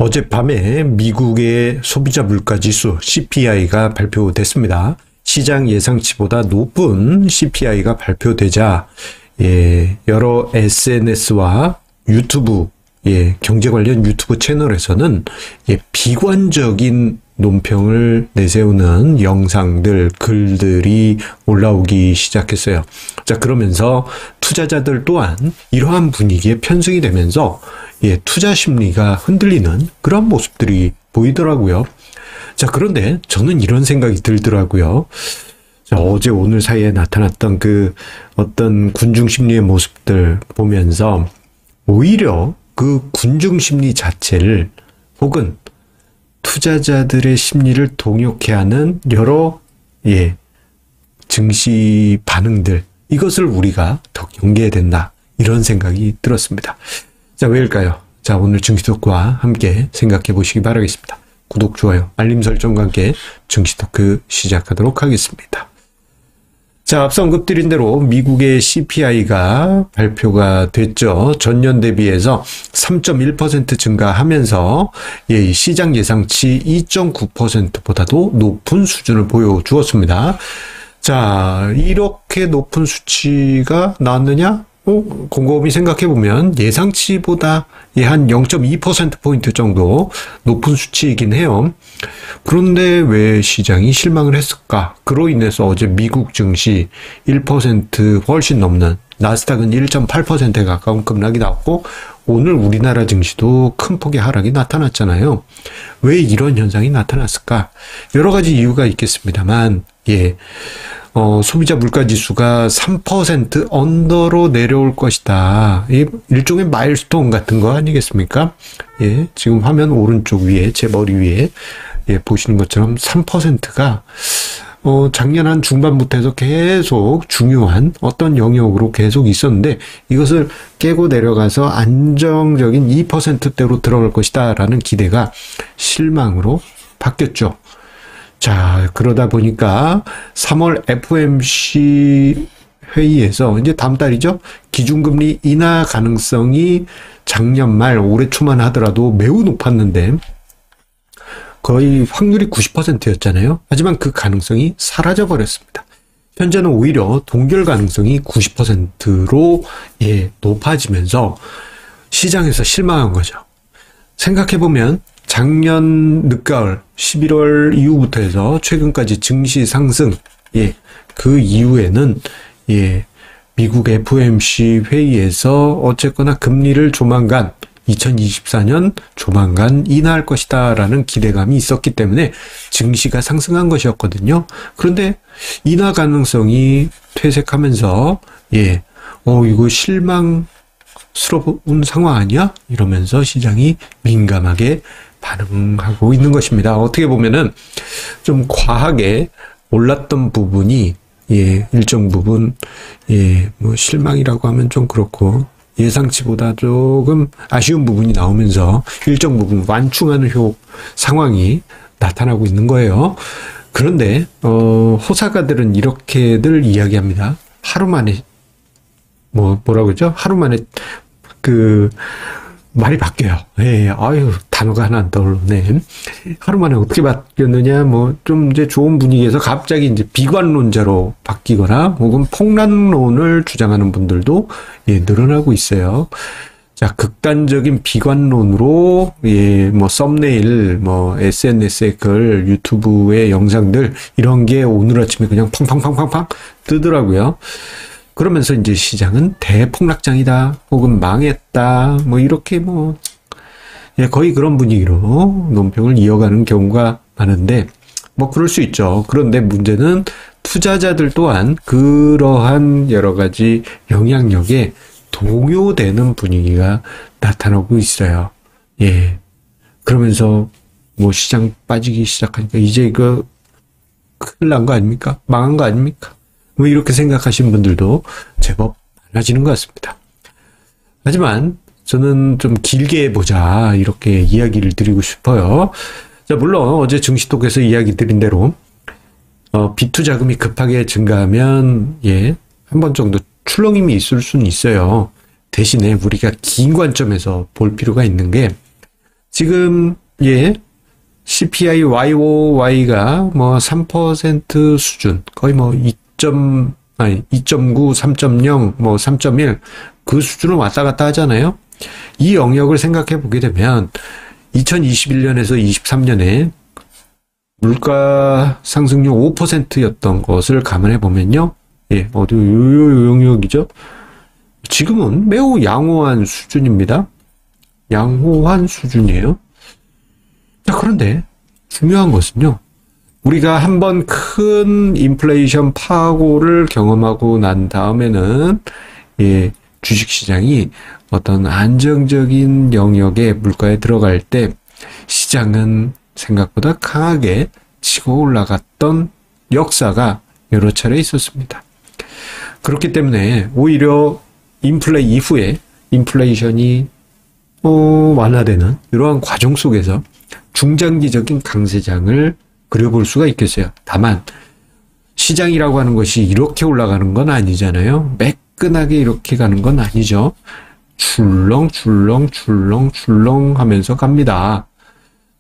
어젯밤에 미국의 소비자 물가지수 CPI가 발표됐습니다. 시장 예상치보다 높은 CPI가 발표되자 여러 SNS와 유튜브 경제 관련 유튜브 채널에서는 비관적인 논평을 내세우는 영상들, 글들이 올라오기 시작했어요. 자, 그러면서 투자자들 또한 이러한 분위기에 편승이 되면서 투자 심리가 흔들리는 그런 모습들이 보이더라고요. 자, 그런데 저는 이런 생각이 들더라고요. 자, 어제 오늘 사이에 나타났던 그 어떤 군중 심리의 모습들 보면서 오히려 그 군중 심리 자체를 혹은 투자자들의 심리를 동요케 하는 여러 증시 반응들, 이것을 우리가 더 경계해야 된다, 이런 생각이 들었습니다. 자, 왜일까요? 자, 오늘 증시토크와 함께 생각해 보시기 바라겠습니다. 구독, 좋아요, 알림 설정과 함께 증시토크 시작하도록 하겠습니다. 자, 앞서 언급드린 대로 미국의 CPI가 발표가 됐죠. 전년 대비해서 3.1% 증가하면서 시장 예상치 2.9%보다도 높은 수준을 보여주었습니다. 자, 이렇게 높은 수치가 나왔느냐? 곰곰이 생각해보면 예상치보다 한 0.2%포인트 정도 높은 수치이긴 해요. 그런데 왜 시장이 실망을 했을까? 그로 인해서 어제 미국 증시 1% 훨씬 넘는, 나스닥은 1.8%에 가까운 급락이 나왔고, 오늘 우리나라 증시도 큰 폭의 하락이 나타났잖아요. 왜 이런 현상이 나타났을까? 여러 가지 이유가 있겠습니다만, 소비자 물가지수가 3% 언더로 내려올 것이다. 일종의 마일스톤 같은 거 아니겠습니까? 지금 화면 오른쪽 위에, 제 머리 위에 보시는 것처럼 3%가 작년 한 중반부터 해서 계속 중요한 어떤 영역으로 계속 있었는데, 이것을 깨고 내려가서 안정적인 2%대로 들어갈 것이다 라는 기대가 실망으로 바뀌었죠. 자, 그러다 보니까 3월 FOMC 회의에서, 이제 다음 달이죠, 기준금리 인하 가능성이 작년 말 올해 초만 하더라도 매우 높았는데 거의 확률이 90%였잖아요. 하지만 그 가능성이 사라져 버렸습니다. 현재는 오히려 동결 가능성이 90%로 높아지면서 시장에서 실망한 거죠. 생각해보면 작년 늦가을 11월 이후부터 해서 최근까지 증시 상승, 그 이후에는 미국 FOMC 회의에서 어쨌거나 금리를 조만간 2024년 조만간 인하할 것이다 라는 기대감이 있었기 때문에 증시가 상승한 것이었거든요. 그런데 인하 가능성이 퇴색하면서 이거 실망스러운 상황 아니야? 이러면서 시장이 민감하게 반응하고 있는 것입니다. 어떻게 보면은 좀 과하게 올랐던 부분이 일정 부분 뭐 실망이라고 하면 좀 그렇고, 예상치보다 조금 아쉬운 부분이 나오면서 일정 부분 완충하는 상황이 나타나고 있는 거예요. 그런데 호사가들은 이렇게들 이야기합니다. 하루 만에 뭐라고 그러죠? 하루 만에 말이 바뀌어요. 단어가 하나 안 떠오르네. 하루 만에 어떻게 바뀌었느냐, 좀 이제 좋은 분위기에서 갑자기 이제 비관론자로 바뀌거나 혹은 폭락론을 주장하는 분들도 늘어나고 있어요. 자, 극단적인 비관론으로 썸네일, SNS의 글, 유튜브의 영상들, 이런 게 오늘 아침에 그냥 팡팡팡팡팡 뜨더라고요. 그러면서 이제 시장은 대폭락장이다, 혹은 망했다, 이렇게 거의 그런 분위기로 논평을 이어가는 경우가 많은데, 그럴 수 있죠. 그런데 문제는 투자자들 또한 그러한 여러 가지 영향력에 동요되는 분위기가 나타나고 있어요. 그러면서 시장 빠지기 시작하니까 이제 이거 큰일 난 거 아닙니까? 망한 거 아닙니까? 이렇게 생각하시는 분들도 제법 많아지는 것 같습니다. 하지만 저는 좀 길게 보자, 이렇게 이야기를 드리고 싶어요. 자, 물론 어제 증시톡에서 이야기 드린 대로 비투 자금이 급하게 증가하면 한 번 정도 출렁임이 있을 수는 있어요. 대신에 우리가 긴 관점에서 볼 필요가 있는 게, 지금, CPI YOY가 뭐 3% 수준, 거의 뭐 2.9, 3.0, 뭐 3.1, 그 수준을 왔다 갔다 하잖아요. 이 영역을 생각해 보게 되면 2021년에서 23년에 물가 상승률 5%였던 것을 감안해 보면요. 어디 요 영역이죠? 지금은 매우 양호한 수준입니다. 양호한 수준이에요. 자, 그런데 중요한 것은요. 우리가 한번 큰 인플레이션 파고를 경험하고 난 다음에는 주식시장이 어떤 안정적인 영역의 물가에 들어갈 때 시장은 생각보다 강하게 치고 올라갔던 역사가 여러 차례 있었습니다. 그렇기 때문에 오히려 이후에 인플레이션이 완화되는 이러한 과정 속에서 중장기적인 강세장을 그려볼 수가 있겠어요. 다만 시장이라고 하는 것이 이렇게 올라가는 건 아니잖아요. 매끈하게 이렇게 가는 건 아니죠. 출렁 하면서 갑니다.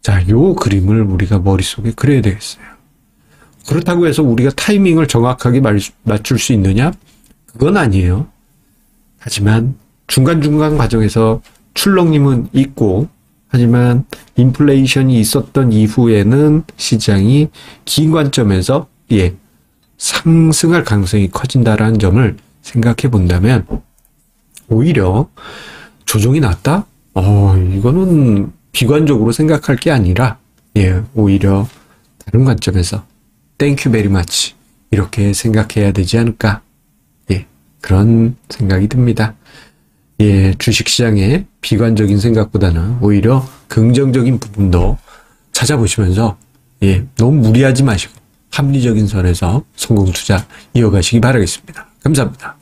자, 요 그림을 우리가 머릿속에 그려야 되겠어요. 그렇다고 해서 우리가 타이밍을 정확하게 맞출 수 있느냐? 그건 아니에요. 하지만 중간중간 과정에서 출렁임은 있고, 하지만 인플레이션이 있었던 이후에는 시장이 긴 관점에서 상승할 가능성이 커진다라는 점을 생각해 본다면 오히려 조정이 났다? 이거는 비관적으로 생각할 게 아니라 오히려 다른 관점에서 땡큐 베리 마치 이렇게 생각해야 되지 않을까? 그런 생각이 듭니다. 주식시장의 비관적인 생각보다는 오히려 긍정적인 부분도 찾아보시면서 너무 무리하지 마시고 합리적인 선에서 성공 투자 이어가시기 바라겠습니다. 감사합니다.